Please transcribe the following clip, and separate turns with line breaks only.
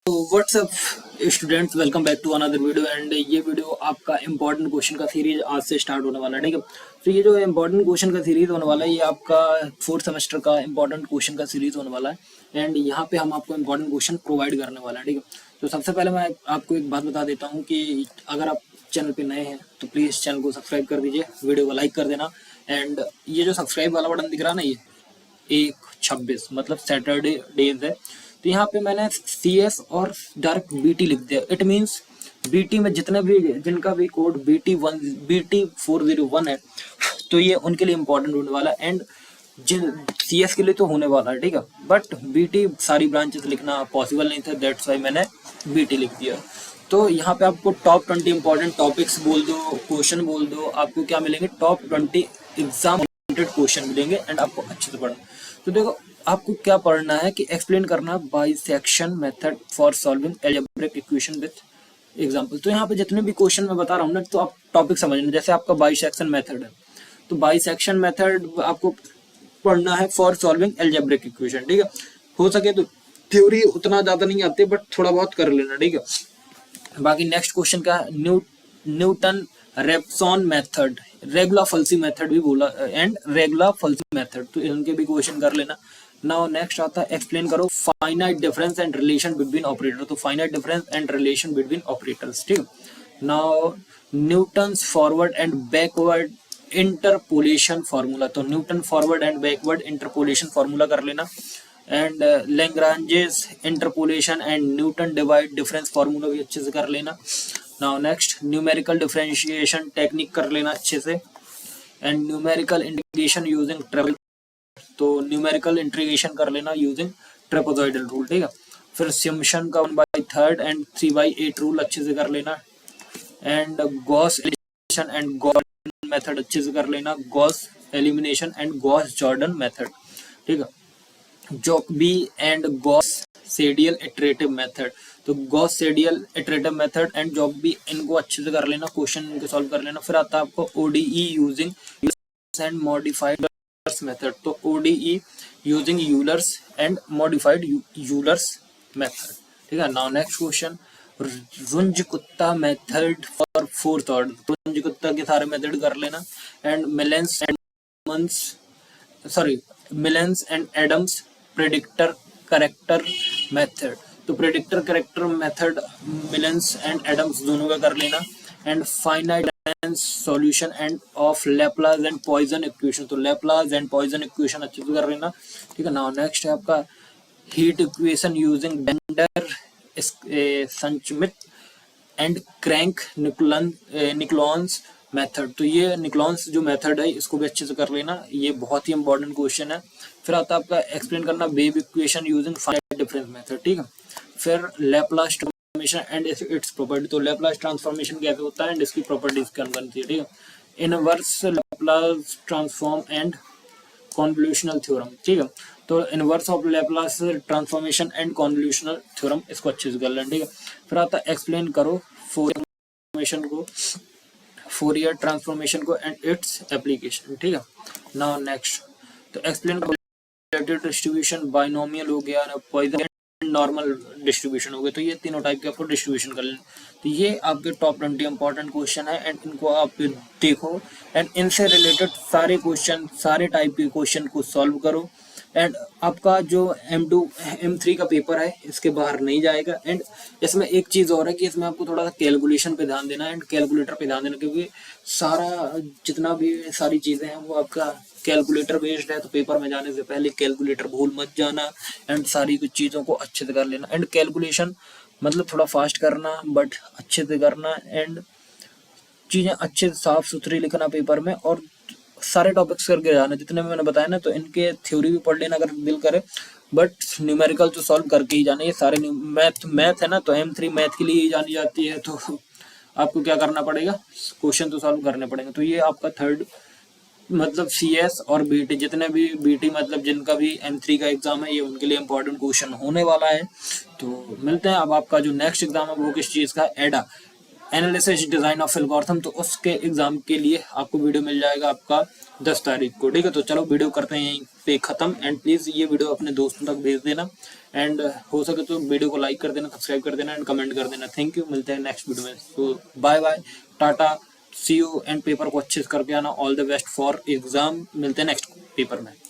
WhatsApp students, welcome back to another video. And ये video आपका important question का series आज से स्टार्ट होने वाला है, ठीक है। तो ये जो इंपॉर्टेंट क्वेश्चन का सीरीज होने वाला है, ये आपका फोर्थ सेमेस्टर का इंपॉर्टेंट क्वेश्चन का सीरीज होने वाला है। एंड यहाँ पे हम आपको इंपॉर्टेंट क्वेश्चन प्रोवाइड करने वाला है, ठीक है। तो सबसे पहले मैं आपको एक बात बता देता हूँ कि अगर आप चैनल पे नए हैं तो प्लीज़ चैनल को सब्सक्राइब कर दीजिए, वीडियो को लाइक कर देना। एंड ये जो सब्सक्राइब वाला बटन दिख रहा है ना, ये 1/26 मतलब सैटरडे डेज है। तो यहाँ पे मैंने CS और डायरेक्ट BT लिख दिया। इट मीन्स BT में जितने भी जिनका भी कोड BT 401 है, तो ये उनके लिए इम्पोर्टेंट होने वाला है। एंड जिन CS के लिए तो होने वाला है, ठीक है, बट BT सारी ब्रांचेस लिखना पॉसिबल नहीं था, दैट्स वाई मैंने BT लिख दिया। तो यहाँ पे आपको टॉप 20 इंपॉर्टेंट टॉपिक्स बोल दो, क्वेश्चन बोल दो, आपको क्या मिलेंगे, टॉप 20 एग्जाम क्वेश्चन मिलेंगे। एंड आपको अच्छे से पढ़ना। तो देखो, आपको क्या पढ़ना है कि एक्सप्लेन करना bisection method for solving algebraic equation with example. तो यहाँ पे जितने भी क्वेश्चन मैं बता रहा हूँ ना, तो आप टॉपिक समझना। जैसे आपका बाइसेक्शन मेथड है, तो बाइसेक्शन मेथड आपको पढ़ना है फॉर सॉल्विंग अलजेब्रिक इक्वेशन, ठीक है। हो सके तो थ्योरी उतना ज्यादा नहीं आती, बट थोड़ा बहुत कर लेना, ठीक है। बाकी नेक्स्ट क्वेश्चन का Newton Raphson method, regular falsi method भी बोला, एंड रेगुलर फल्सी मेथड, तो इनके भी क्वेश्चन कर लेना। नाउ नेक्स्ट आता है एक्सप्लेन करो finite difference and relation between operator. तो finite difference and relation between operators, ठीक है। Now Newton's forward and backward interpolation formula. तो Newton forward and backward interpolation formula कर लेना। And Lagrange's interpolation and Newton divide difference formula भी अच्छे से कर लेना। Now next numerical differentiation technique कर लेना अच्छे से। And numerical integration using triple, तो न्यूमेरिकल इंटीग्रेशन कर लेना यूजिंग ट्रेपेजॉइडल रूल, ठीक है। फिर समेशन का 1/3 एंड 3/8 रूल अच्छे से कर लेना। And Gauss elimination and Gordon method अच्छे से कर लेना, Gauss elimination and Gauss Jordan method, ठीक है। Jacobi and Gauss Seidel iterative method, तो Gauss Seidel iterative method and Jacobi, इनको अच्छे से कर लेना, क्वेश्चन इनको सॉल्व कर लेना। फिर आता है आपको ODE using and modified method, तो ODE using Euler's and modified Euler's method, ठीक है। Now next question Runge Kutta method for fourth order, Runge Kutta के सारे मेथड कर लेना। And Milne's and Adams predictor corrector method, तो predictor corrector method Milne's and Adams दोनों का कर लेना। And finite solution and of Laplace and Poisson equation, तो लैप्लास एंड पॉइजन इक्वेशन अच्छे से कर लेना, ठीक है। नाउ नेक्स्ट है आपका heat equation using Bender Schmidt and Crank Nicolson method, तो ये निक्लॉन्स जो मेथड है इसको भी अच्छे से कर लेना, ये बहुत ही इंपॉर्टेंट क्वेश्चन है। फिर आता है आपका एक्सप्लेन करना wave equation using finite difference method, ठीक है। फिर Laplace transformation and it's property, तो लैप्लास ट्रांसफॉर्मेशन कैसे होता है एंड इसकी प्रॉपर्टीज क्या बनती है, ठीक है। Inverse Laplace transform and convolutional theorem, ठीक है। तो inverse of Laplace transformation and convolutional theorem, इसको अच्छे से कर लेना, ठीक है। फिर आता है एक्सप्लेन करो फोरियर ट्रांसफॉर्मेशन को एंड इट्स एप्लीकेशन, ठीक है। नाउ नेक्स्ट, तो एक्सप्लेन रिलेटेड डिस्ट्रीब्यूशन, बाइनोमियल हो गया, पॉइजन नॉर्मल डिस्ट्रीब्यूशन हो गया, तो ये तीनों टाइप के आपको डिस्ट्रीब्यूशन कर लेना। तो ये आपके टॉप 20 इंपॉर्टेंट क्वेश्चन है, एंड इनको आप देखो एंड इनसे रिलेटेड सारे क्वेश्चन, सारे टाइप के क्वेश्चन को सॉल्व करो। एंड आपका जो M2 M3 का पेपर है इसके बाहर नहीं जाएगा। एंड इसमें एक चीज़ और है कि इसमें आपको थोड़ा सा कैलकुलेशन पे ध्यान देना एंड कैलकुलेटर पे ध्यान देना, क्योंकि सारा जितना भी सारी चीज़ें हैं वो आपका कैलकुलेटर बेस्ड है। तो पेपर में जाने से पहले कैलकुलेटर भूल मत जाना एंड सारी कुछ चीज़ों को अच्छे से कर लेना। एंड कैलकुलेशन मतलब थोड़ा फास्ट करना बट अच्छे से करना, एंड चीज़ें अच्छे से साफ सुथरी लिखना पेपर में, और सारे टॉपिक्स करके जाना जितने मैंने बताया ना। तो इनके थ्योरी भी पढ़ लेना अगर दिल करे, बट न्यूमेरिकल तो सॉल्व करके ही जाना। ये सारे मैथ है ना, तो M3 मैथ के लिए ही जानी जाती है, तो आपको क्या करना पड़ेगा, क्वेश्चन तो सॉल्व करने पड़ेंगे। तो ये आपका थर्ड मतलब CS और BT, जितने भी BT मतलब जिनका भी M3 का एग्जाम है, ये उनके लिए इंपॉर्टेंट क्वेश्चन होने वाला है। तो मिलते हैं। अब आपका जो नेक्स्ट एग्जाम है वो किस चीज़ का, एडा एनालिसिस डिजाइन ऑफ एल्गोरिथम, तो उसके एग्जाम के लिए आपको वीडियो मिल जाएगा आपका 10 तारीख को, ठीक है। तो चलो वीडियो करते हैं यहीं पे खत्म। एंड प्लीज ये वीडियो अपने दोस्तों तक भेज देना। एंड हो सके तो वीडियो को लाइक कर देना, सब्सक्राइब कर देना एंड कमेंट कर देना। थैंक यू, मिलते हैं नेक्स्ट वीडियो में। तो bye bye, tata, see you and paper को अच्छे से करके आना। All the best for exam, मिलते हैं नेक्स्ट पेपर में।